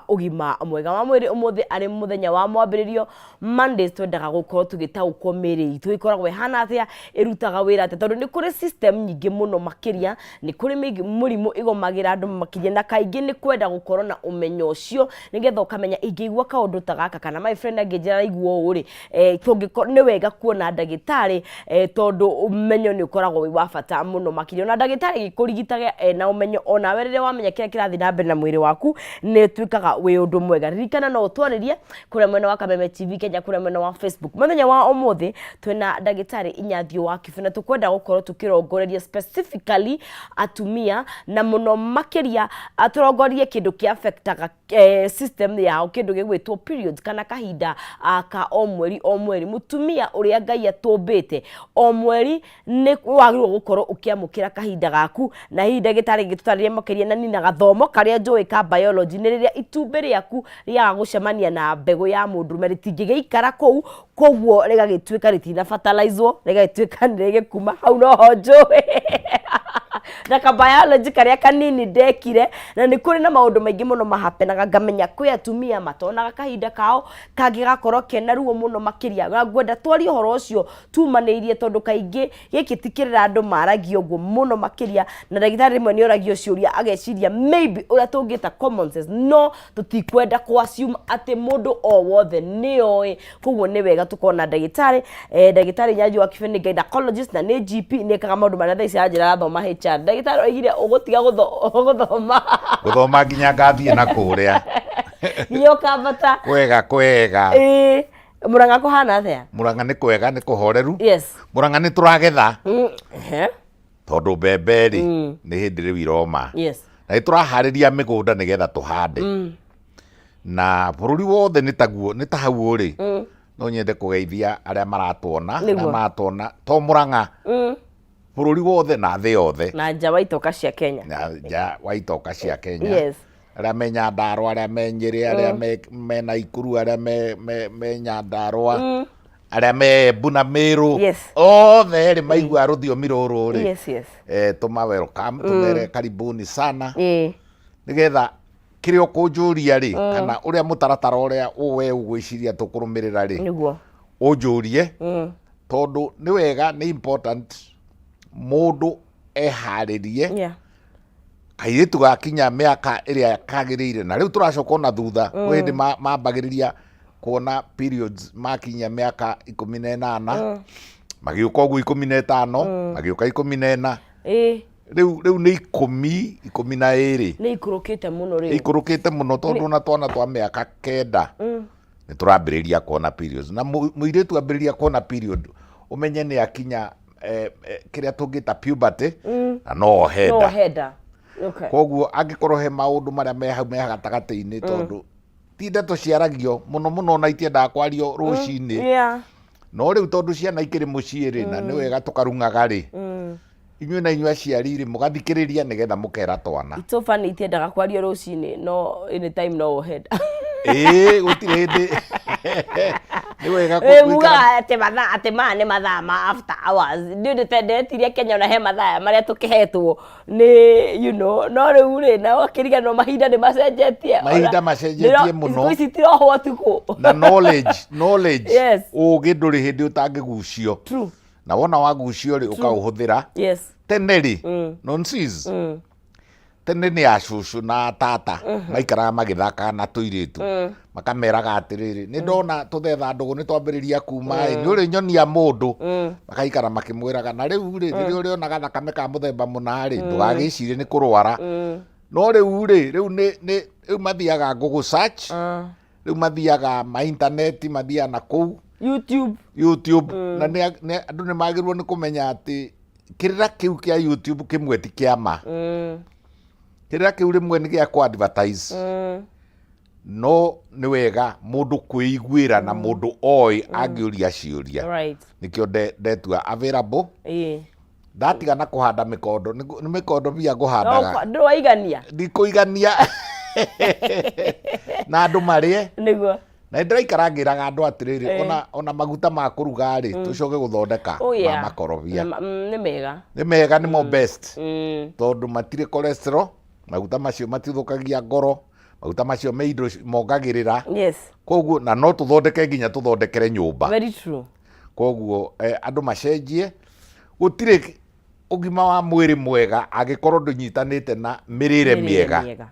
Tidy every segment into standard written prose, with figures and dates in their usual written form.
ugima mwega wa mwiri umuthi ari muthenya wa mwambiririo Mondays twendaga gukorwo tugitaukwo miri itu ikoragwo hana atia irutaga wira ate tondu ni kuri system nyingi muno makiria ni kuri murimu igomagira andu makiria na kaingi ni kwenda gukorwo na umenyo ucio nigetha ukamenya ingigwa kaundu ta gaka kana my friend angejira igwo uri ni wega kuona ndagitari tondu umenyo ni ukoragwo wi wa bata muno makiria na ndagitari gikurigitage na umenyo ona werere wamenya kira kirathi na mbere na mwiri waku ni twikaga wi undu mwega ririkana no utwaririe kure mwena wa Kameme TV Kenya kure mwena wa Facebook muthenya wa umuthi twina ndagitari Inyathio wa Kibina tukwenda gukorwo tukirongoreria specifically atumia na muno makiria aturongorie kindu ki affectaga system yao kindu gigwitwo periods kana kahinda ka o mweri mutumia uria Ngai atumbite o mweri ni wagirwo gukorwo ukiamukira kahinda gaku na hi ndagitari gitutaririe makiria na nina gathomo karia njui ka biology ni riria itumbi riaku riaga gucemania na mbegu ya mundurume ritingigeikara kou koguo rigagituika ritina fertilizwo rigagituika nirigikuma hau no njui na ka biology karia kanini ndekire na ni kuri na maundu maingi muno mahapenaga ngamenya kwi atumia matonaga kahinda kao kangigakorwo kena ruo muno makiria ngwenda twari uhoro ucio tumaneirie tondu kaingi giki tikirira andu maragio guo muno makiria na ndagitari rimwe ni oragio ciuria ageciria maybe uria tungita common sense no tutikwenda ku assume ati mundu o wothe ni oi koguo ni wega tukona ndagitari Inyathio wa Kibina gynecologist na ni GP ni kaga maundu maria thaici anjira thoma HR ndagitari oigire ugutiga guthoma nginya ngathie na kuria nyo kabata kwega Muranga kuhana athia Muranga ni kwega ni kuhoreru yes Muranga ni turagetha tondu mbembe ri ni hindi riu iroma yes na iturahariria migunda nigetha tuhande na bururi wothe ni ta hau uri no nyende kugeithia aria maratwona na matona to Muranga bururi wothe na thi yothe na nja wa itoka cia Kenya na nja wa itoka cia Kenya yes aria me Nyandarua aria me Nyeri aria me Naikuru aria me Nyandarua aria me Buna Miru othe ri maigua ruthiomi ruru ri tuma welcome tumere karibuni sana nigetha kirio kunjuria ri kana uria mutaratara uria uwe ugwiciria tukurumirira ri niguo unjurie tondu ni wega ni important mundu eharirie kairitu gakinya miaka iria kagirire na riu turacoka na thutha windi mambagiriria kuona periods makinya miaka 18 magiuka ugu 15 magiuka 14 riu ni 12 ni ikurukite muno riu ikurukite muno tondu na twana twa miaka 9 ni turambiriria kuona periods na muiritu ambiriria kuona period umenye ni akinya kiria tungita puberty na no heda koguo angikorwo he maundu maria me gatagati-ini tondu ti ndeto ciaragio muno na itiendaga kwario rucini no riu tondu ciana ikiri mucii ri na ni wega tukarungaga ri inyue na inyue aciari ri mugathikiriria nigetha mukera twana itofa ni itiendaga kwario rucini no anytime no head gutire hindi ni wega muga ate mane mathaa ma after hours ndio ndetetirie Kenya na he mathaa maria tukihetwo ni no riu ri na wakiriga no mahinda ni macenjetie muno isitirohwo tuko na knowledge ugi nduri hindi utangigucio true na wona wagucio ri ukauhuthira tene ri nonsense tene ni acucu na tata maikaraga magithaka na tuiritu makameraga atiriri ni ndona tuthetha ndugu ni twambiriria kuma ni uri nyonia mundu makaikara makimwiraga na riu ri uri onaga thakame ka muthemba munari ndugagicirie ni kurwara no riu ni mathiaga Google search riu mathiaga ma internet mathiaga na kou YouTube na ni andu ni magirwo ni kumenya ati kirira kiu kia YouTube kimwe ti kiama kirira kiu rimwe ni gia ku advertise no ni wega mundu kuiguira na mundu oi angiuria ciuria nikio ndetua available ndatiga na kuhanda mikondo ni mikondo bia nguhandaga ndikuigania na andu marie niguo na ndiraikara andu atiriri ona maguta ma kuruga ri tucoke guthondeka ma makorobia ni mega ni mo best tondu matire cholesterol maguta macio matithukagia ngoro maguta macio me indo mongagirira yes koguo na no tuthondeke nginya tuthondekere nyumba very true koguo andu macenjie gutire ugima wa mwiri mwega agikorwo ndunyitanite na mirire miega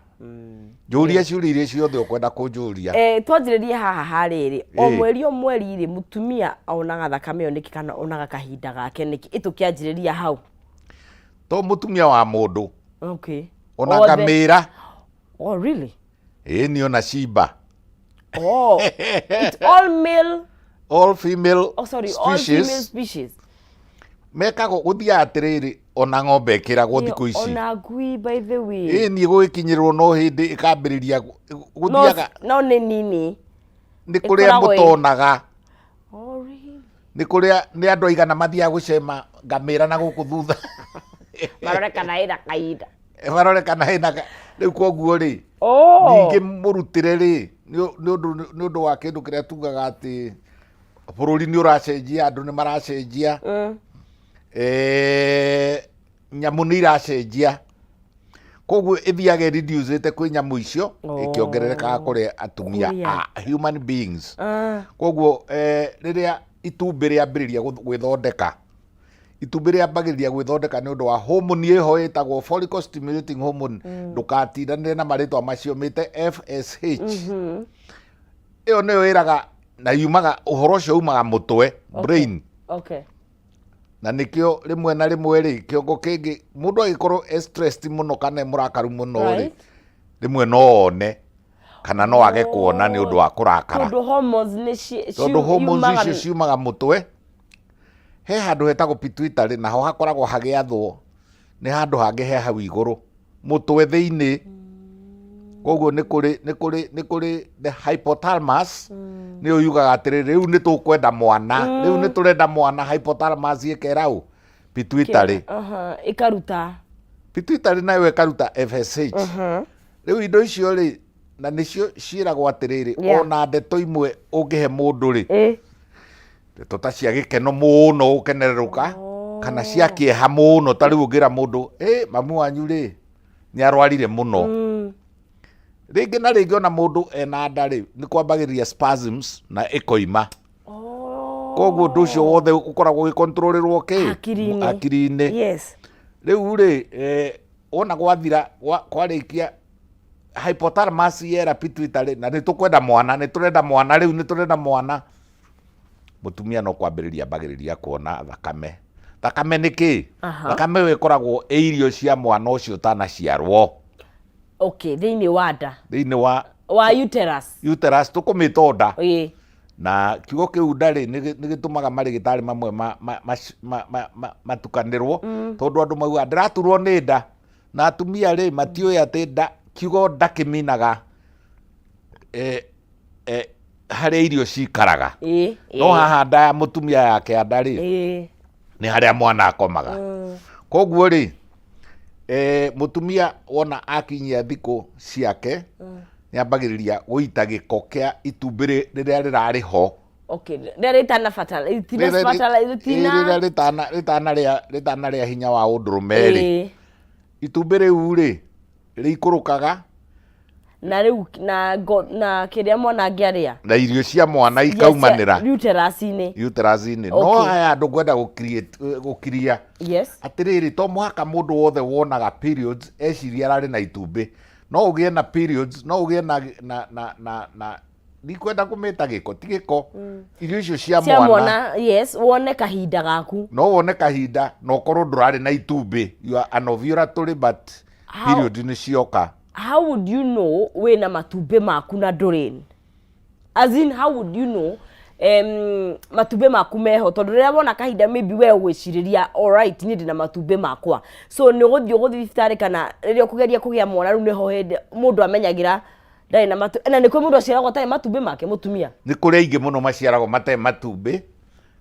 Julia ciuria ciothe ukwenda kunjuria twanjiririe haha hariri o mweri ri mutumia onaga thakame yo niki kana onaga kahinda gake niki itukianjiriria hau to mutumia wa mundu okay onaga mira oh really ni ona ciba oh it's all male all female species. All female species mekago guthia atiriri ona ng'ombe ikiragwo thiku ici ona ngui by the way ni guikinyirwo no hindi ikambiriria guthiaga no ni nini ni kuria mutonaga oh really ni kuria ni andu aigana mathia gucema ngamira na guku thutha marorekana ina kaida marorekana ina riu koguo ri ningi murutire ri ni undu wa kindu kiria tugaga ati bururi ni uracenjia andu ni maracenjia nyamu ni iracenjia koguo ithiage reducete kwi nyamu icio ikiongerereka kuri atumia human beings koguo riria itumbi riambiriria gwithondeka itumbi riambagiriria gwithondeka ni undu wa hormone iho itagwo follicle stimulating hormone ndukatindanire na maritwa macio mite FSH iyo niyo iraga na yumaga uhoro ucio umaga mutwe brain okay na nikio rimwe na rimwe ri kiongo kingi mundu agikorwo stressed muno kana murakaru muno ri rimwe no one kana no age kuona ni undu wa kurakara tondu hormones ni ciumaga mutwe he handu hetagwo pituitary naho hakoragwo hagiathwo ni handu hangi he hau iguru mutwe thiini koguo ni kuri the hypothalamus ni uyugaga atiriri riu ni tukwenda mwana riu ni turenda mwana hypothalamus ikerau pituitary ikaruta pituitary nayo ikaruta FSH riu indo icio ri na nicio ciiragwo atiriri ona ndeto imwe ungihe mundu ri ndeto ta cia gikeno muno ukenereruka kana cia kieha muno ta riu ungira mundu mamu wanyu ri ni arwarire muno ringi na ringi ona mundu ena nda ri ni kwambagiriria spasms na ikoima koguo ndu ucio wothe ukoragwo gikontrolirwo akiri-ini yes riu ri ona gwathira kwarikia hypothalamus yera pituitary na ni tukwenda mwana ni turenda mwana riu ni turenda mwana mutumia no kwambiriria mbagiriria kuona thakame niki thakame we koragwo irio cia mwana ucio tanaciarwo okay thiini wa nda thiini wa uterus tukumita nda na kiugo kiu ndari ni gitumaga marigitari mamwe matukanirwo tondu andu mauga ndiraturwo ni nda na atumia ri matioi ati nda kiugo nda kiminaga haria irio cikaraga no haha nda ya mutumia yake nda ri ni haria mwana akomaga koguo ri mutumia wona akinyia thiku ciake ni ambagiriria guita giko kia itumbi riria rirari ho okay ritana ria hinya wa undurume ri itumbi riu ri rikurukaga na riu na kiria mwana angiaria na irio cia mwana ikaumanira uterus-ini no aya andu kwenda gukiria yes atiriri to muhaka mundu wothe wonaga periods eciria arari na itumbi no ugie na periods no ugie na ni kwenda kumita giko ti giko irio icio cia mwana yes wone kahinda gaku no wone kahinda no korwo ndurari na itumbi you are anovulatory but period ni cioka. How would you know wena matumbe maku na ndureni? As in, how would you know matumbe maku meho? Tondu riria wona kahinda maybe we gwiciriria alright ni ndina matumbe makwa. So ni guthio thibitari kana riria ukugeria kugia mwana riu niho hende mundu amenyagira ndari na matumbe. Na ni kwi mundu aciaragwo atari matumbe make mutumia. Ni kuri aingi muno maciaragwo matari matumbe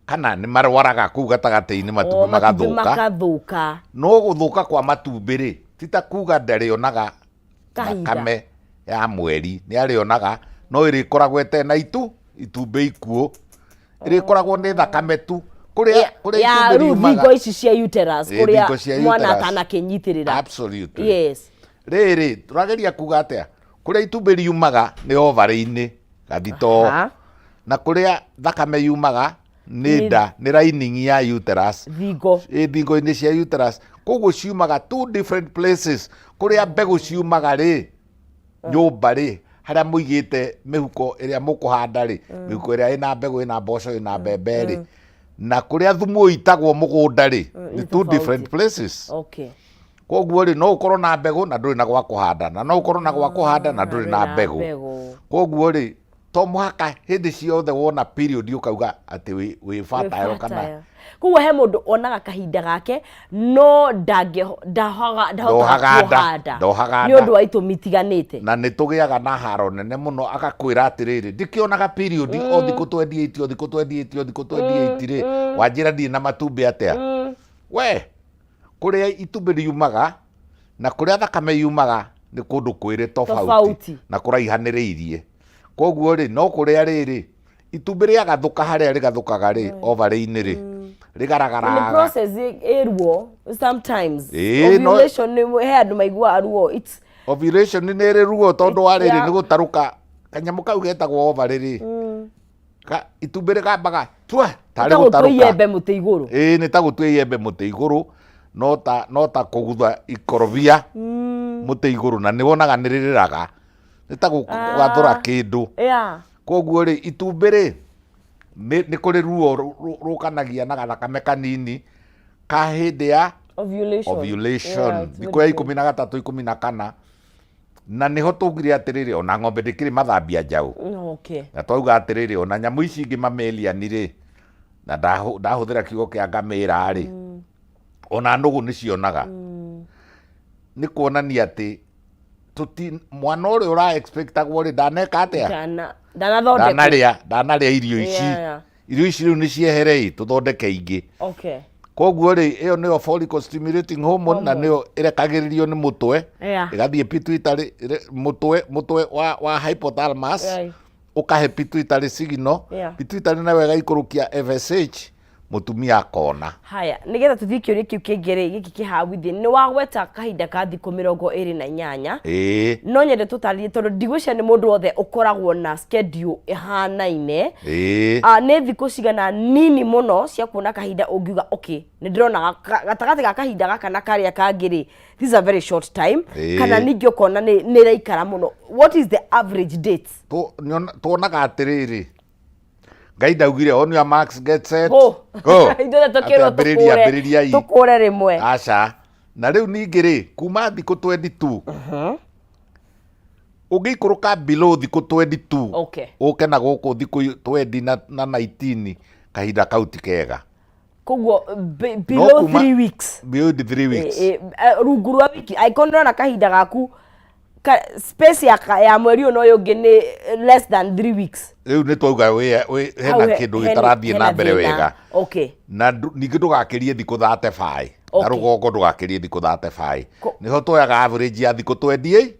kana ni marwaraga kuu gatagati-ini matumbe magathuka. No guthuka kwa matumbe ri tita kuga ndarionaga thakame ya mweri ni arionaga no irikoragwo etena itumbe ikuo irikoragwo ni thakame tu kuria ya ruthingo ici cia uterus kuria mwana atana kinyitirira. Absolutely. Yes. Riri turageria kuga atia kuria itumbä riumaga nä ovary-inä gathito na kuria thakame yumaga nä nda nä lining ya uterus thingo-inä cia uterus koguo ciumaga two different places kuria mbegå ciumaga rä nyũmba rĩ haria mũigĩte mĩhuko ĩrĩa mũkũhanda rĩ mĩhuko ĩrĩa ĩna mbegũ ĩna mboco ĩna mbembe rĩ na kũrĩa thumu ũitagwo mũgũnda rĩ nĩ two different places. Koguo rĩ no ũkorwo na mbegũ na ndũrĩ na gwa kũhanda na no ũkorwo na gwa kũhanda na ndũrĩ na mbegũ. Koguo rĩ to mũhaka hĩndĩ ciothe wona period ũkauga atĩ wĩ fertile kana. Koguo he mũndũ onaga kahinda gake no ndahota kũhanda nĩ ũndũ wa itũmi itiganĩte na nĩ tũgĩaga na haro nene mũno agakwĩra atĩrĩrĩ ndikĩonaga period o thikũ 28 o thikũ 28 o thikũ 28 rĩ wanjĩra ndirĩ na matumbĩ atĩa we kũrĩa itumbĩ riumaga na kũrĩa thakame yumaga nĩ kũndũ kwĩrĩ tofauti na kũraihanĩrĩirie. Koguo rĩ no kũrĩa rĩrĩ itumbĩ rĩagathũka harĩa rĩgathũkaga rĩ ovary-inĩ rĩ rigaragaraga the process eruo sometimes ovulation he andu maigua ruo it's ovulation nĩ rĩ ruo tondu wa rĩrĩ nĩ gũtarũka kanyamũ kau getagwo ovary rĩ itumbĩ rĩkambaga tarĩ gũtarũka iyembe mũtĩ igũrũ nĩ ta gũtua iyembe mũtĩ igũrũ no ta kũgutha ikorobia mũtĩ igũrũ na nĩ wonaga nĩ rĩrĩraga nĩ ta gwathũra kĩndũ. Koguo rĩ itumbĩ rĩ nĩ kũrĩ ruo rũkanagia na gathakame kanini ka hĩndĩ ya ovulation thikũ ya 13 14 na nĩho tũgire atĩrĩrĩ ona ng'ombe ndĩkĩrĩ mathambia njaũ na twauga atĩrĩrĩ ona nyamũ ici ingĩ mameliani rĩ na ndahũthĩra kiugo kĩa ngamĩra rĩ ona nũgũ nĩ cionaga nĩ kuonania atĩ mwana ũrĩa ũra expectagwo rĩ ndaneka atĩa ndanarĩa irio ici irio ici rĩu nĩ cieherei tũthondeke ingĩ. Koguo rĩ ĩyo nĩyo follicle stimulating hormone na nĩyo ĩrekagĩrĩrio nĩ mũtwe ĩgathiĩ pituitary mũtwe wa hypothalamus ũkahe pituitary signal pituitary nayo ĩgaikũrũkia FSH mutumia akona. Haya nigetha tuthii kiuria kiu kingire giki kihawithie ni wagweta kahinda ka thikũ 28 no nyende tũtarĩrie tondũ ndigwĩciria nĩ mũndũ wothe ũkoragwo na schedule ihanaine nĩ thikũ cigana nini mũno cia kuona kahinda ũngiuga okay nĩ ndĩrona gatagatĩ ga kahinda gaka na karĩa kangĩ this is a very short time kana ningĩ ũkona nĩ ĩraikara mũno. What is the average date? Tuonaga atĩrĩrĩ Ngai ndaugire on your marks get set indo tukĩrwo tukũre rĩmwe aca na rĩu ningĩ rĩ kuma thikũ 22 ũngĩikũrũka below thikũ 22 ũke na gũkũ thikũ 20 na 19 kahinda kau ti kega. Koguo below 3 weeks rungu rwa wiki aikonera na kahinda gaku space ya mweri ũyũ no yũngĩ nĩ less than 3 weeks. Rĩu nĩ twauga hena kĩndũ gĩtarathiĩ na mbere wega na ningĩ ndũgakĩrie thikũ 35 na rũgongo ndũgakĩrie thikũ 35 nĩho twoyaga average ya thikũ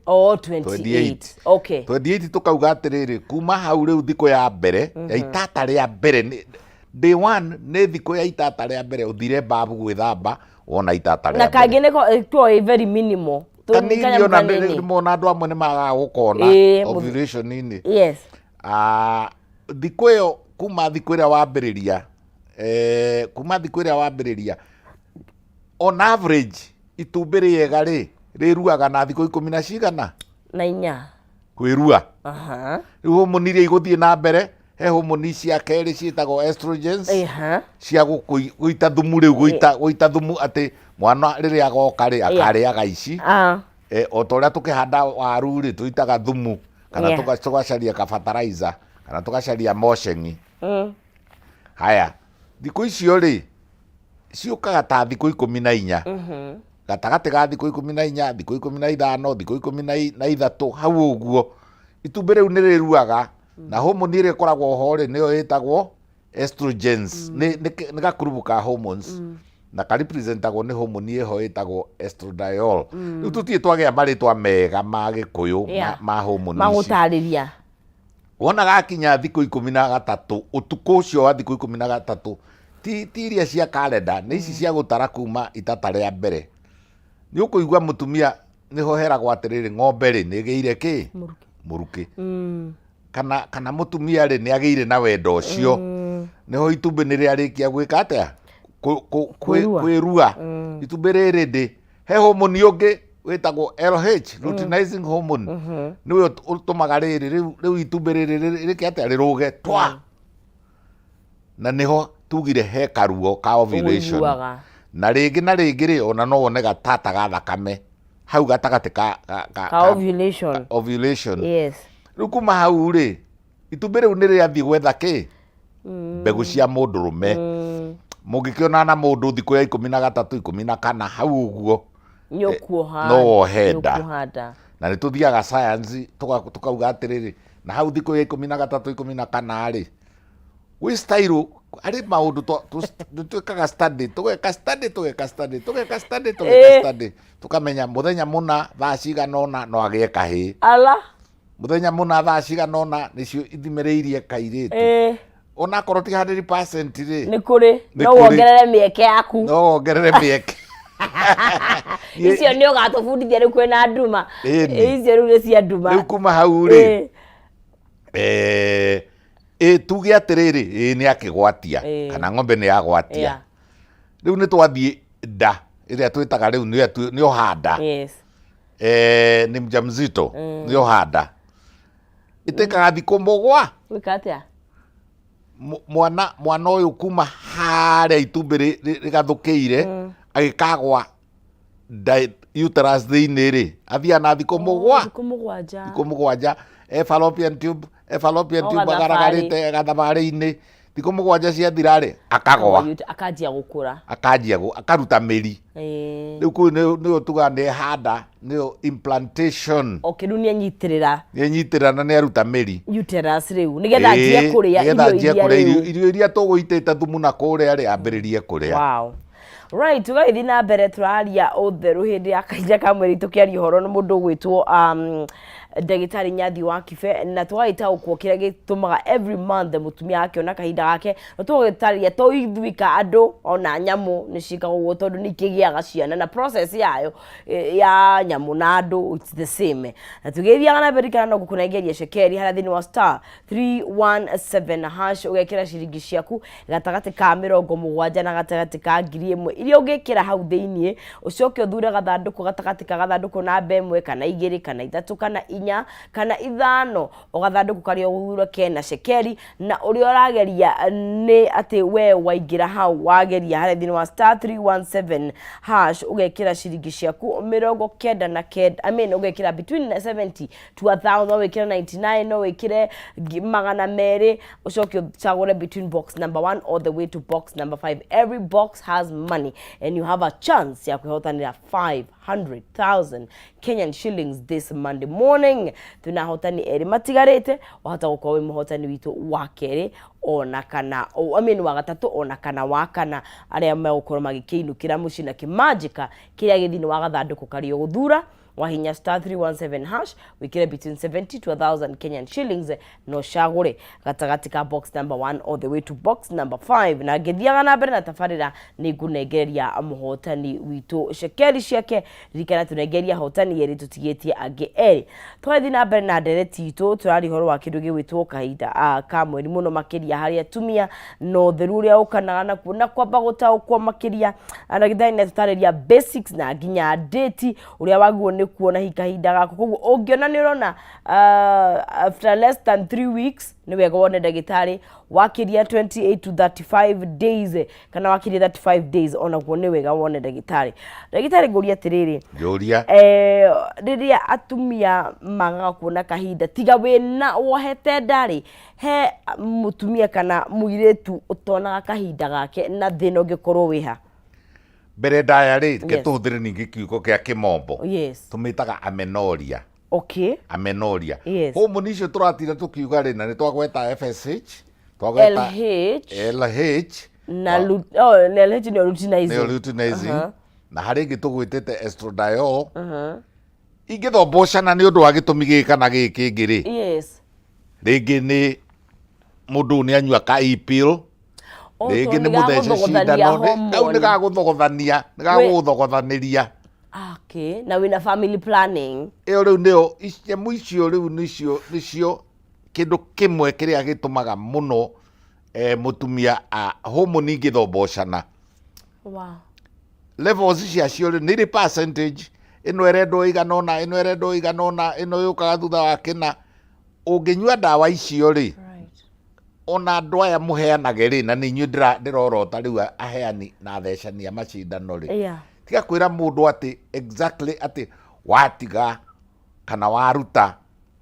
28 tũkauga atĩrĩrĩ kuma hau rĩu thikũ ya mbere ya itata rĩa mbere day 1 nĩ thikũ ya itata rĩa mbere ũthire babu gwĩthamba wona itata rĩa mbere na kangĩ nĩ very minimal kanini ona nĩ mona andũ amwe nĩ magaga gũkona ovulation-inĩ thikũ ĩyo kuma thikũ ĩrĩa wambĩrĩria on average itumbĩ rĩega rĩruaga na thikũ 10 na cigana na 4 kwĩrua rĩu homoni iria igũthiĩ na mbere he homoni cia kerĩ ciĩtagwo estrogens cia gũita thumu rĩu gũita thumu atĩ mwana rĩrĩa agoka rĩ akarĩaga ici o ta ũrĩa tũkĩhanda waru rĩ tũitaga thumu kana tũgacaria fertilizer kana tũgacaria mosheni. Haya thikũ icio rĩ ciũkaga ta thikũ 14 gatagatĩ ga thikũ 14 thikũ 15 thikũ 13 hau ũguo itumbĩ rĩu nĩ rĩruaga na homoni ĩrĩa ĩkoragwo ho rĩ nĩyo ĩtagwo estrogens nĩ gakurubu ka hormones na representagwo nĩ homoni ĩho ĩtagwo estradiol. Rĩu tũtirĩ twagĩa marĩtwa mega ma Gĩkũyũ ma homoni magũtarĩria wona gakinya thikũ 13 ũtukũ ũcio wa thikũ 13 ti iria cia kalenda nĩ ici cia gũtara kuma itata rĩa mbere nĩ ũkũigua mũtumia niho heragwo atiriri ng'ombe ri nigeire ki muruki kana mutumia ri niageire na wendo ucio niho itumbi niriarikia gwika atia kwirua itumbi riri ndi he homoni ungi witagwo LH luteinizing hormone niwe utumaga riri riu itumbi riri riki atia riruge twa na niho tugire he karuo ka ovulation na ringi ri ona no wone gatata ga thakame hau gatagati ka ovulation yes riu kuma hau ri itumbi riu ni riathii gwetha ki mbegu cia mundurume mungikiona na mundu thiku ya 13 14 hau uguo no wohenda na ni tuthiaga science tukauga atiriri na hau thiku ya 13 14 ri wi style ari maundu twikaga study tukamenya muthenya muna thaa ciganona no agie kahi ala muthenya muna thaa ciganona nicio ithimereirie kairitu ona korwo ti 100% ri ni kuri no wongerere mieke yaku icio ni ugatubundithia riu kwina nduma icio riu ni cia nduma riu kuma hau ri tuge atiriri ni akigwatia kana ng'ombe ni yagwatia riu ni twathie nda iria twitaga riu ni ohanda ni mjamzito ni ohanda itekaga thiku mugwa wikatia mwana uyu kuma haria itumbi rigathukiire agikagwa uterus thiini ri athia na thiku mugwanja fallopian tube agaragarite gathabari-ini thiku mugwanja ciathira ri akagwa akanjia gukura akaruta miri riu kuu niyo tuga ni handa niyo implantation riu ni anyitirira na ni aruta miri uterus riu nigetha anjie kuria irio iria tuguitite thumu na kuria ri ambiririe kuria wow right tugathi na mbere turaria utheru hindi ya kaija ka mweri tukiaria horo na mundu gwitwo ndagitari Nyathi wa Kibe na twaita ukwo kira gitumaga every month mutumia yake ona kahinda gake no tugitaria to ithuika andu ona nyamu ni cikagwo tondu ni kigiaga ciana na process yayo ya nyamu na andu it's the same na tugithiaga na mbere kana no gukunengeria cekeri hara thini wa star 317 hash ugekira ciringi ciaku gatagati ka 70 na gatagati ka 1000 iria ugekira hau thiini ucoke uthure gathanduku gatagati ka gathanduku na mbemwe kana 2 kana 3 kana 4 kana 5 ugathanduku karia uthura kena cekeri na uria urageria ni ati we waingira hau wageria hara thini wa star 317 hash ugekira ciringi ciaku 90 na kenda ugekira between 70 to 1000 wekira 99 no wekire magana meri ucoke ucagure between box number 1 all the way to box number 5 every box has money and you have a chance ya kuhotanira 500,000 Kenyan shillings this Monday morning. Tunahotani eri matigarete wahota gukorwo muhotani witu wa keri ona kana wa gatatu ona kana wa kana aria megukorwo magikiinukira mucina kimagika kiria githini wa gathanduku kario guthura wahinya star 317 hash wikire between 70 to 1000 Kenyan shillings no shagure gatagati ka box number 1 all the way to box number 5 na githiaga na mbere na tafarira ni ngunengeria muhotani witu cekeri ciake rikana tunengeria hotani yeri tutigetie ange eri twathi na mbere na ndereti itu turari horo wa kindu gitwo kahinda ka mweri muno makiria haria tumia no theru ria ukanaga na kuona kwamba gutaukwo makiria ana githaini tutariria basics na nginya date uria waguo ni kuona hikahinda gako koguo ungiona ni urona after less than 3 weeks ni wega wone ndagitari wakiria 28 to 35 days kana wakiria 35 days ona guo ni wega wone ndagitari nguria atiriri riria atumia magaga kuona kahinda tiga wina wohete ndari he mutumia kana muiretu utonaga kahinda gake na thina ungikorwo wiha mbere ndaya ri tuhuthire ningi kiugo kia kimombo tumitaga amenorrhea amenorrhea hormone icio turatira tukiuga ri na ni twagweta FSH twagweta LH na LH ni luteinizing na hari ingi tugwitite estradiol ingithombocana ni undu wa gitumi gika na giki ingi ri ringi ni mundu ni anyua ka pill ringi ni muthece cindano au ni gaguthogothania ni gaguthogothaniria Okay, na wina family planning. Riu ndio nyamũ icio riu nicio kindu kimwe kiria gitumaga muno mutumia hormone igithombocana. Wow. Levels ciacio nĩ ri percentage, ino erendo iganona, ino erendo iganona, ino yukaga thutha wa kina. Ũngĩnyua ndawa icio ri ona andũ aya mũheanage ri, na nĩ inyuĩ ndĩrorota rĩu aheani na thecania macindano ri, tiga kwĩra mũndũ atĩ exactly atĩ watiga kana waruta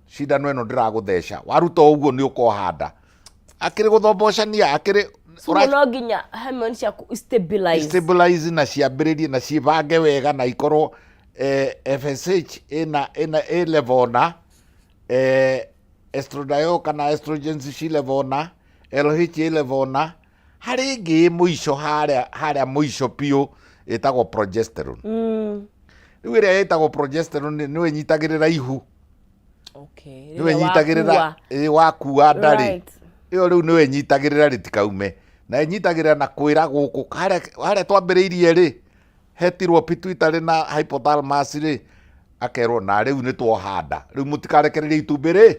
cindano ĩno ndĩragũtheca, waruta ũguo nĩ ũkohanda. Akĩrĩ gũthombocania, akĩrĩ no nginya hormones ciaku stabilize na ciambĩrĩrie na cibange wega na ikorwo FSH ina A level na estradiol kana estrogens ci level na LH A level na hari ingĩ mũico harĩa mũico piũ ĩtagwo progesterone. Rĩu ĩrĩa ĩtagwo progesterone nĩwe nyitagĩrĩra ihu. Okay. Nĩwe nyitagĩrĩra wakua ndarĩ. Ĩyo rĩu nĩwe nyitagĩrĩra rĩtikaume. Na nyitagĩrĩra na kwĩra gũkũ harĩa twambĩrĩirie rĩ, hetirwo pituitary na hypothalamus rĩ, akerwo na rĩu nĩ twohanda. Rĩu mũtikarekererie itumbĩ rĩ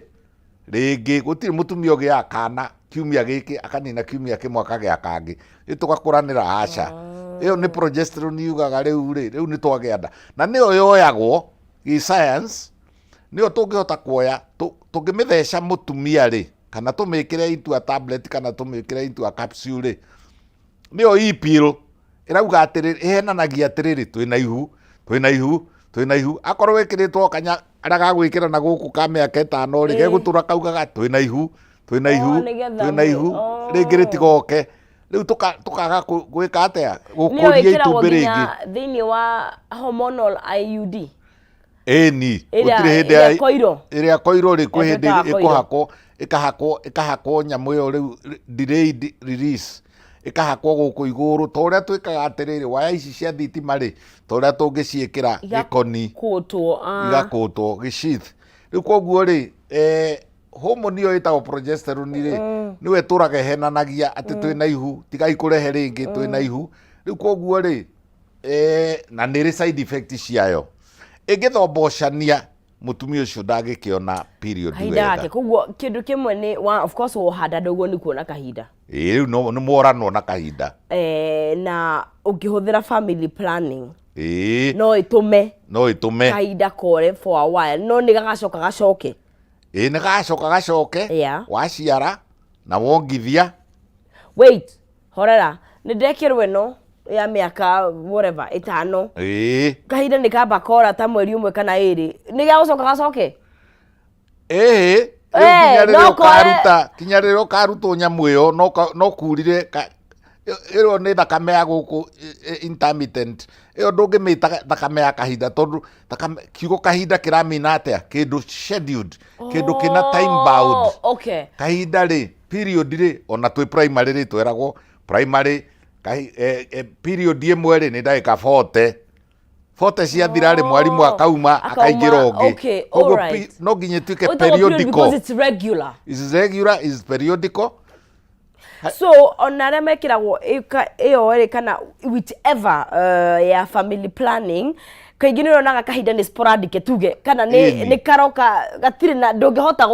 rĩngĩ, gũtirĩ mũtumia ũgĩaga kana kiumia gĩkĩ akanina kiumia kĩmwe akagĩa kangĩ, tũgakũranĩra aca. Ĩyo nĩ progesterone yugaga rĩu nĩ twagĩa nda, na nĩyo yoyagwo gĩ science, nĩyo tũngĩhota kuoya tũngĩmĩtheca mũtumia rĩ, kana tũmĩkĩre into a tablet kana tũmĩkĩre into a capsule rĩ, nĩyo e-pill ĩrauga atĩrĩrĩ, ĩhenanagia atĩrĩrĩ, twĩna ihu, akorwo wĩkĩrĩtwo kanya arĩa gagwĩkĩra na gũkũ ka mĩaka ĩtano rĩ, gegũtũra kaugaga twĩna ihu, rĩngĩ rĩtigoke. Rĩu tũkaga gwĩka atĩa gũkũria itumbĩ rĩngĩ thĩinĩ wa hormonal IUD. Ĩni gũtirĩ hĩndĩ ĩrĩa koiro rĩ, kwĩ hĩndĩ ĩkahakwo nyamũ ĩyo rĩu delayed release, ĩkahakwo gũkũ igũrũ, ta ũrĩa twĩkaga atĩrĩrĩ, waya ici cia thitima rĩ, ta ũrĩa tũngĩciĩkĩra gĩkoni igakũtwo gĩ-sheath. Rĩu koguo rĩ, hormone ĩyo ĩtagwo progesterone rĩ, nĩwe tũraga henanagia atĩ twĩna ihu, tiga ikũrehe rĩngĩ twĩna ihu. Rĩu koguo rĩ, na nĩ rĩ side effect ciayo. Ĩngĩthombocania mutumia ũcio ndangĩkĩona period wega. Koguo kĩndũ kĩmwe nĩ of course wohanda ndogo nĩ kuona kahinda. Rĩu nĩ morano na kahinda. Na ũngĩhũthĩra family planning no ĩtũme kahinda kore for a while, no nĩ gacoke. Nĩ gacoke waciara na wongithia. Wait, horera, nĩ ndekĩrwo ĩno ya mĩaka whatever 5. Kahinda nĩ kamba kora ta mweri ũmwe kana 2, nĩ gacoke. Kinya rĩrĩa ũkarutwo nyamũ ĩyo no kurire ĩyo nĩ thakame ya gũkũ intermittent. Ĩyo ndũngĩmĩta thakame ya kahinda, tondũ kiugo kahinda kĩramĩna atĩa, kĩndũ scheduled, kĩndũ kĩna time bound. Kahinda rĩ, period rĩ, ona twĩ primary rĩ tweragwo primary period ĩmwe rĩ nĩ ndagĩka 40 ciathira rĩ, mwarimũ akauma akaingĩra ũngĩ. Koguo no nginya ĩtuĩke periodical. Because it's regular. It's regular, it's periodical. So ona arĩa mekĩragwo ĩyo rĩ kana whichever ya family planning, kaingĩ nĩ ũronaga kahinda nĩ sporadic tuge, kana nĩ karoka gatirĩ na ndũngĩhota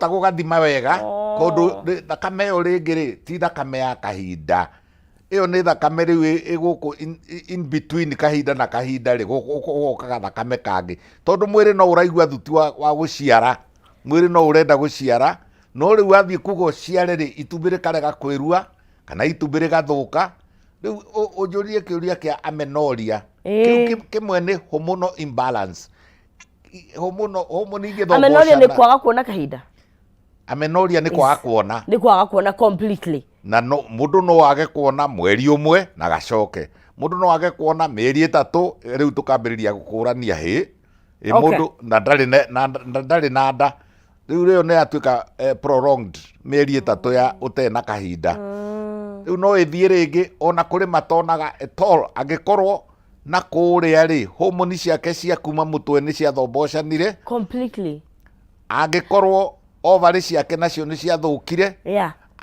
gũgathima wega, tondũ thakame ĩyo rĩngĩ rĩ ti thakame ya kahinda. Ĩyo nĩ thakame rĩu ĩgũkũ in between kahinda na kahinda rĩ, gũkaga thakame kangĩ, tondũ mwĩrĩ no ũraigua thuti wa gũciara, mwĩrĩ no ũrenda gũciara, no rĩu wathiĩ kuga ũciare rĩ, itumbĩ rĩkarega kwĩrua kana itumbĩ rĩgathũka. Rĩu ũnjũrie kĩũria kĩa amenorrhea, kĩu kĩmwe nĩ hormonal imbalance. Hormone igĩthombocana. Amenorrhea nĩ kwaga kuona kahinda. Amenorrhea nĩ kwaga kuona completely. Na mũndũ no age kuona mweri ũmwe na gacoke, mũndũ no age kuona mĩeri 3, rĩu tũkambĩrĩria gũkũrania mũndũ na ndarĩ na nda. Rĩu rĩyo nĩ yatuĩka prolonged mĩeri 3 ya ũtarĩ na kahinda. Rĩu no ĩthiĩ rĩngĩ ona kũrĩ matonaga at all, angĩkorwo na kũrĩa rĩ, hormone ciake cia kuma mũtwe nĩ ciathombocanire completely. Angĩkorwo ovary ciake nacio nĩ ciathũkire,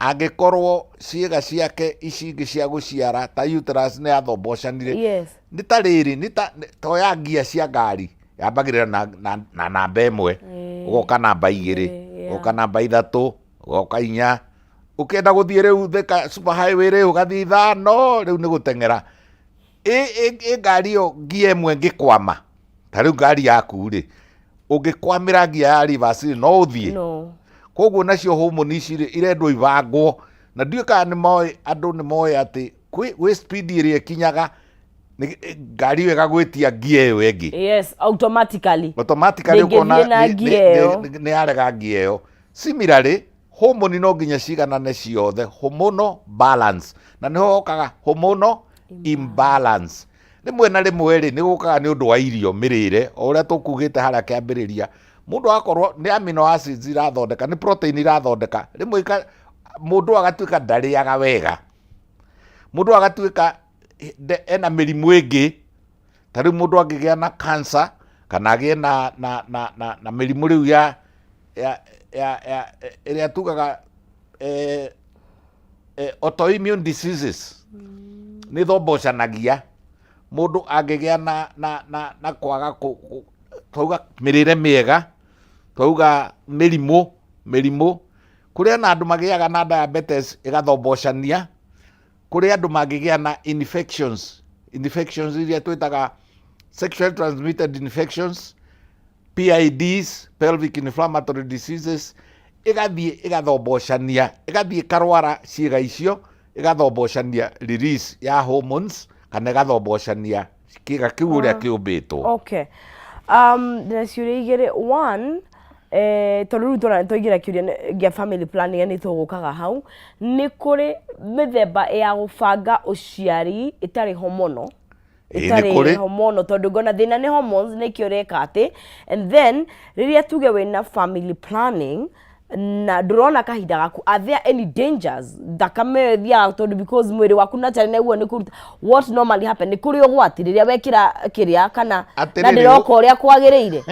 angĩkorwo ciĩga ciake ici ingĩ cia gũciara ta uterus nĩ yathombocanire, nĩ ta rĩrĩ toya ngia cia ngari yambagĩrĩra na namba ĩmwe ũgoka namba 2 ũgoka namba 3 ũgoka 4 ũkenda gũthiĩ rĩu Thika super highway rĩu ũgathiĩ 5 rĩu nĩ gũteng'era ngari ĩyo ngia ĩmwe ngĩkwama ta rĩu ngari yaku rĩ ũngĩkwamĩra ngia ya reverse no ũthiĩ koguo nacio homoni ici irendwo ibangwo na ndiũĩ kana andũ nĩ moĩ atĩ gwĩ speed ĩrĩa ĩkinyaga ngari ĩyo ĩgagwĩtia ngia ĩyo ĩngĩ. Yes, automatically ũkona nĩ yarega ngia ĩyo. Similarly homoni no nginya ciganane ciothe, hormonal balance, na nĩho hokaga hormonal imbalance. Rĩmwe na rĩmwe rĩ nĩ gũkaga nĩ ũndũ wa irio mĩrĩre o ũrĩa tũkugĩte harĩa kĩambĩrĩria, mũndũ akorwo nĩ amino acids irathondeka, nĩ protein irathondeka, rĩmwe mũndũ agatuĩka ndarĩaga wega, mũndũ agatuĩka ena mĩrimũ ĩngĩ, ta rĩu mũndũ angĩgĩa na cancer kana agĩe na mĩrimũ rĩu ya ĩrĩa tugaga autoimmune diseases nĩ thombocanagia mũndũ angĩgĩa na kwaga twauga mĩrĩre mĩega, twauga mĩrimũ kũrĩa na andũ magĩaga na diabetes ĩgathombocania, kũrĩa andũ mangĩgĩa na infections iria twĩtaga sexually transmitted infections, PIDs, pelvic inflammatory diseases, ĩgathiĩ ĩgathombocania, ĩgathiĩ karwara ciĩga icio, ĩgathombocania release ya hormones kana ĩgathombocania kĩga kĩu ũrĩa kĩũmbĩtwo. Okay. Na ciũria igĩrĩ, one, tondũ rĩu twaingĩra kĩũria gĩa family planning nĩ tũgũkaga hau, nĩ kũrĩ mĩthemba ya gũbanga ũciari ĩtarĩ hormonal, ĩtarĩ hormonal, tondũ ngona thĩna nĩ hormones nĩkĩo ũreka atĩ, and then rĩrĩa tuge wĩna family planning na ndũrona kahinda gaku, are there any dangers thakame thiaga tondũ because mwĩrĩ waku naturally nĩguo nĩ kũruta what normally happen, nĩ kũrĩ ũgwati rĩrĩa wekĩra kĩrĩa kana na ndĩroka ũrĩa kwagĩrĩire?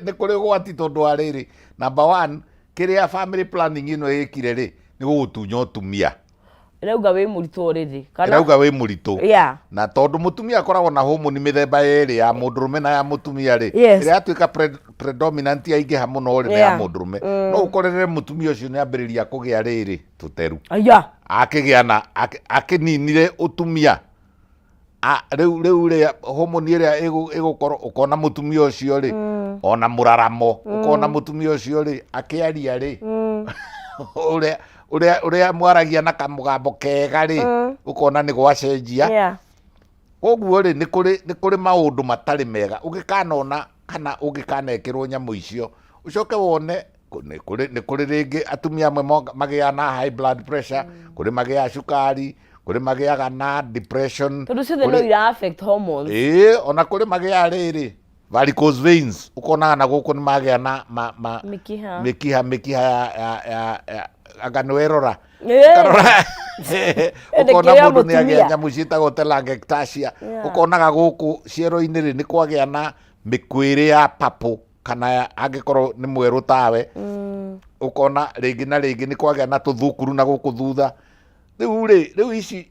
Nĩ kũrĩ ũgwati tondũ wa rĩrĩ, number 1 kĩrĩa family planning ĩno ĩkire rĩ nĩ gũgũtunya ũtumia, ĩrauga wĩ mũritũ ũrĩrĩ, kana ĩrauga wĩ mũritũ, na tondũ mũtumia akoragwo na homoni mĩthemba yerĩ, ya mũndũrũme na ya mũtumia rĩ, ĩrĩa yatuĩka predominant yaingĩha mũno rĩ ya mũndũrũme, no ũkorere mũtumia ũcio nĩ ambĩrĩria kũgĩa rĩrĩ tũteru, akĩgĩa na akĩninire ũtumia, rĩu rĩa homoni ĩrĩa ĩgũkorwo ũkona mũtumia ũcio rĩ ona mũraramo, ũkona mũtumia ũcio rĩ akĩaria rĩ ũrĩa mwaragia na kamũgambo kega rĩ ũkona nĩ gwacenjia. Koguo rĩ nĩ kũrĩ maũndũ matarĩ mega ũngĩkanona kana ũngĩkanekĩrwo nyamũ icio, ũcoke wone nĩ kũrĩ rĩngĩ atumia amwe magĩaga na high blood pressure, kũrĩ magĩaga cukari, kũrĩ magĩaga na depression, tondũ ciothe no ira affect hormones. Ona kũrĩ magĩaga rĩrĩ varicose veins, ũkonaga na gũkũ nĩ magĩa na mĩkiha ya agano erora ũkona mũndũ nĩ agĩa nyamũ ciĩtagwo telangiectasia, ũkonaga gũkũ ciero-inĩ rĩ nĩ kwagĩa na mĩkwĩrĩ ya papũ kana angĩkorwo nĩ mwerũ tawe, ũkona rĩngĩ na rĩngĩ nĩ kwagĩa na tũthũkũru na gũkũ thutha. Rĩu ici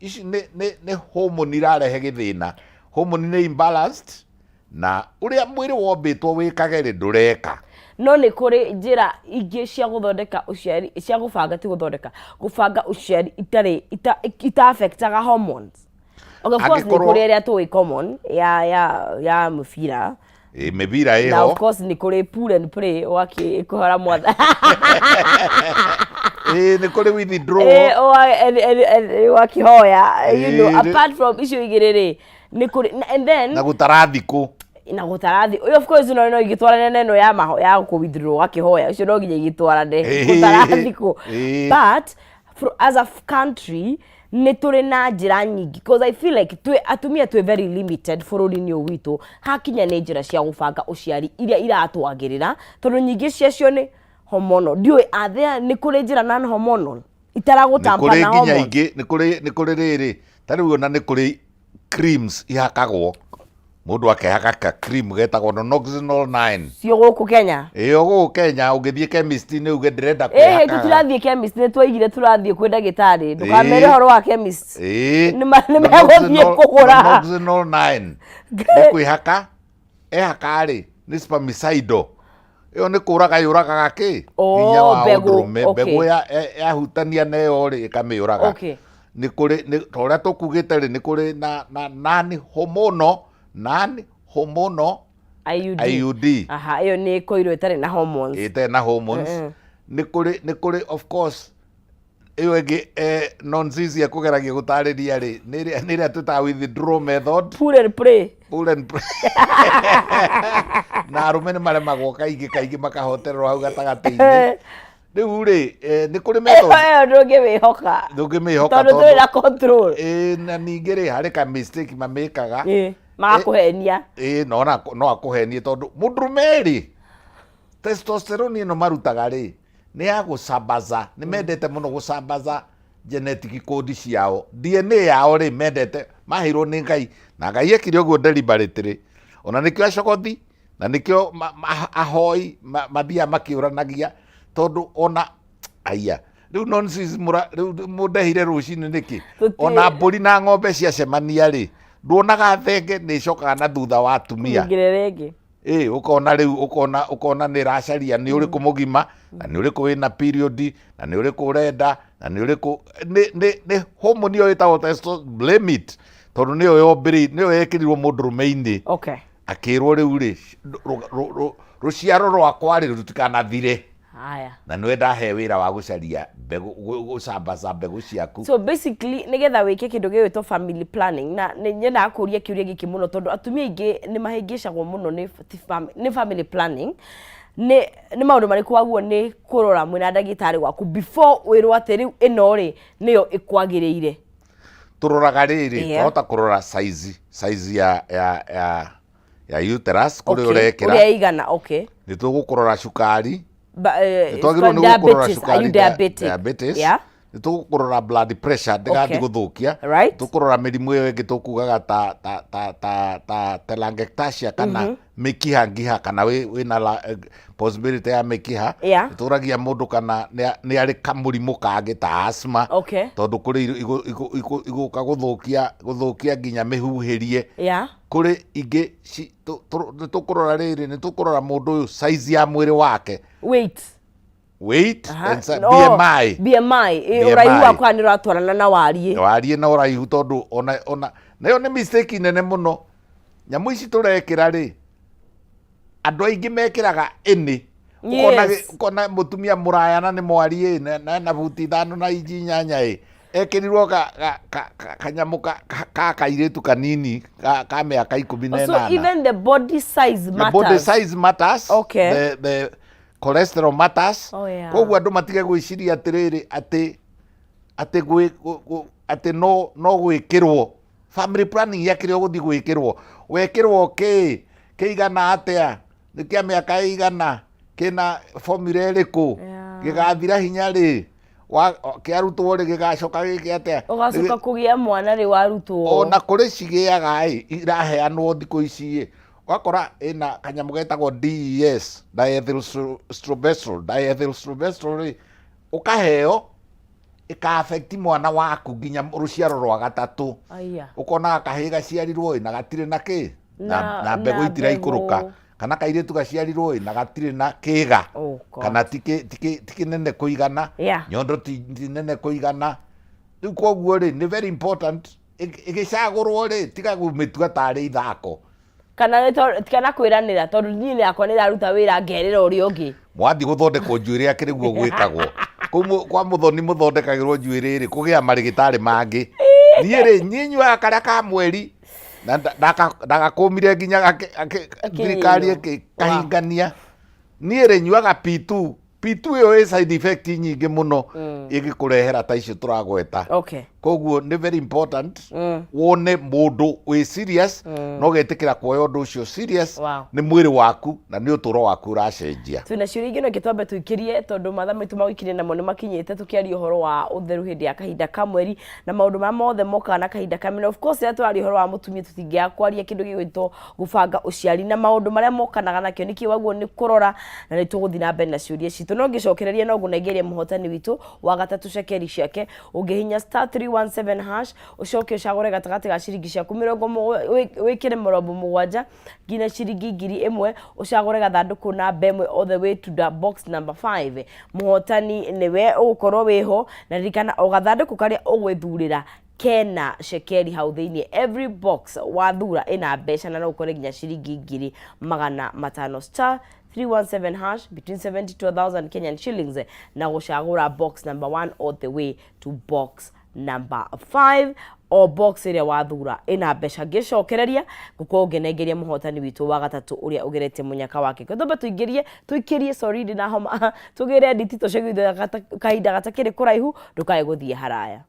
nĩ hormone irarehe gĩthĩna, hormone nĩ imbalanced na ũrĩa mwĩrĩ wombĩtwo wĩkage rĩ ndũreka. No nĩ kũrĩ njĩra ingĩ cia gũthondeka ũciari, cia gũbanga ti gũthondeka, gũbanga ũciari ita-affectaga hormones. Of course nĩ kũrĩ ĩrĩa tũĩ common ya mũbira, mĩbira ĩho, na of course nĩ kũrĩ pull and play wakĩkũhora mwatha nĩ kũrĩ withdraw wakĩhoya, you know, apart from icio igĩrĩ rĩ nĩ kũrĩ, and then na gũtara thikũ na gũtarathi, of course no igĩtwarana neno ya kũ-withdraw wakĩhoya, ũcio no nginya igĩtwarane gũtarathikũ, but as a country nĩ tũrĩ na njĩra nyingĩ, because I feel like atumia twĩ very limited bũrũri-inĩ ũyũ witũ hakinya nĩ njĩra cia gũbanga ũciari iria iratwagĩrĩra, tondũ nyingĩ ciacio nĩ hormonal. Ndiũĩ nĩ kũrĩ njĩra non hormonal itaragũtampa na hormones. Nĩ kũrĩ rĩrĩ, ta rĩu ona nĩ kũrĩ creams ihakagwo mundu akehaka ka cream getagwo Nonoxynol 9 cio guku Kenya guku Kenya ungithie chemist ni uge ndirenda kwihaka turathie chemist ni twaigire turathie kwĩ ndagĩtarĩ ndukamere horo wa chemist ni megũthiĩ kũgũra Nonoxynol 9 ni kwihaka ehaka-rĩ ni spermicidal iyo ni kuraga yuragaga ki hinya wa ũndũrũme mbegũ yahutania na ĩyo-rĩ ĩkamĩũraga ni kuri toria tukugite ri ni kuri na nani hormono IUD aha iyo ni koiro itari na hormones ni kuri of course iyo egi non-zizia kugeragia gutariria ri ni ria tuta withdraw method pull and pray na arume ni maremagwo kaingi makahotererwo hau gatagati-ini riu-ri ni kuri method ndũngĩwĩhoka tondũ tũrĩ na control na ningĩ-rĩ harĩ ka mistake mamĩkaga magakũhenia no akũhenie tondũ mũndũrũme-rĩ testosterone ĩno marutaga-rĩ nĩ ya gũcambaza nĩ mendete mũno gũcambaza genetic code ciao DNA yao-rĩ mendete maheirwo nĩ Ngai na Ngai ekire ũguo deliberately ona nĩkĩo acokothi na nĩkĩo ahoi mathiaga makĩũranagia tondu ona aya riu nonsense riu mundehire rucini niki ona mburi na ng'ombe ciacemania ri nduonaga thenge ni cokaga na thutha wa atumia ngirerenge ukona riu ukona ni racaria ni uriku mugima na ni uriku wina period na ni uriku urenda na ni uriku ni hormone yo ita testosterone blame it tondu ni yo yombiri ni yo yekirirwo mundurume-ini akirwo riu ri ruciaro rwakwa ri rutikanathire aya na nwe ndahe wira wa gucaria mbegu gucambaza mbegu ciaku so basically nigetha wike kindu gĩgwĩtwo family planning na nyenda akuria kiuria giki muno tondu atumia ingi ni mahingicagwo muno ni family planning ni maundu mariku waguo ni kurora mwina ndagĩtarĩ waku before wirwo atĩ riu ĩno ri niyo ikwagĩrĩire turoraga riri twahota kurora size ya uterus kuri urekera uria igana ni tugukurora cukari diabetes ni tukurora blood pressure ndigathi guthukia tukurora mirimu iyo ingi tukugaga ta telangiectasia kana mikiha ngiha kana wina possibility ya mikiha turagia mundu kana ni ari kamurimu kangi ta asthma tondu kuri iguka guthukia nginya mihuhirie kuri ingi tukurora riri ni tukurora mundu uyu size ya mwiri wake weight and BMI uraihu wakwa ni ratwarana na warie na uraihu tondu ona nayo ni mistake nene muno nyamu ici turekira ri andu aingi mekiraga ini ukona mutumia murayana ni mwari na buti 5 na inji 8 ekirirwo kanyamu kairitu kanini ka miaka 18 so even the body size matters the cholesterol matters koguo andu matige gwiciria atiriri ati no gwikirwo family planning yakirwo guthi gwikirwo wekirwo kiigana atia ni kia miaka igana kina formula iriku gigathira hinya ri kiarutwo ri gigacoka giki atia ugacoka kugia mwana ri warutwo ona kuri cigiaga iraheanwo thiku ici wakora ina kanyamu getagwo DES diethylstrobestrol ukaheo ika affect mwana waku nginya ruciaro rwa gatatu ukona kahĩ gaciarirwo na gatire na ki na mbegu itiraikuruka kana kairitu gaciarirwo na gatire na kiga kana tiki nene kuigana nyondo ti nene kuigana riu koguo ri ni very important igicagurwo ri tiga gumitua tari ithako kana kwiranira tondu niĩ yakwa nĩ raruta wĩra ngerĩra ũrĩa ũngĩ mwathi guthondekwo njuĩrĩ ake nĩguo gwĩkagwo kwa mũthoni mũthondekagĩrwo njuĩrĩ rĩ kũgĩa marĩgĩtarĩ mangĩ niĩ rĩ niĩ nyuaga karĩa ka mweri na ndagakũmire nginya thirikari kahingania niĩ rĩ nyuaga P2 ĩyo ĩ side effect nyingĩ mũno ĩgĩkũrehera ta icio tũragweta koguo nĩ very important wone mũndũ wĩ serious no getikira kuoya ũndũ ũcio serious nĩ mwĩrĩ waku na nĩ ũtũro waku ũracenjia. Twina ciũria ingĩ no gĩtwambe tũikirie tondũ mathaa maitũ magũikirie namo nĩ makinyĩte tũkĩaria ũhoro wa ũtheru hĩndĩ ya kahinda ka mweri na maũndũ marĩa mothe mokaga na kahinda kamwe. Of course rĩrĩa tũraria ũhoro wa mũtumia tũtingĩaga kwaria kĩndũ gĩgwĩtwo gũbanga ũciari na maũndũ marĩa mokanaga nakĩo nĩkĩo waguo nĩ kũrora na nĩ tũgũthiĩ na mbere na ciũria citũ. No ngĩcokereria no ngũnengeria mũhotani witũ wa gatatũ cekeri ciake ũngĩhinya *317# ucoke ucagũre gatagatĩ ga ciringi ciaku 70 wĩkĩre 70 nginya ciringi 1000 ucagũre gathandũkũ namba ĩmwe all the way to the box number 5. Mũhotani nĩwe ũgũkorwo wĩho na ririkana o gathandũkũ karĩa ũgwĩthurĩra kena cekeri hau thĩinĩ. Every box wathura ĩna mbeca na no ũkore nginya ciringi 500 *317# between 70 to 1000 Kenyan shillings na gũcagũra box number 1 all the way to box number 5 o box ĩrĩa wathura ĩna mbeca. Ngĩcokereria gũkorwo ngĩnengeria mũhotani witũ wa gatatũ ũrĩa ũgeretie mũnyaka wake. Twambe tũikirie sorry ndina homa tũgĩre nditi tũcegithia kahinda gatakĩrĩ kũraihu ndũkae gũthiĩ haraya.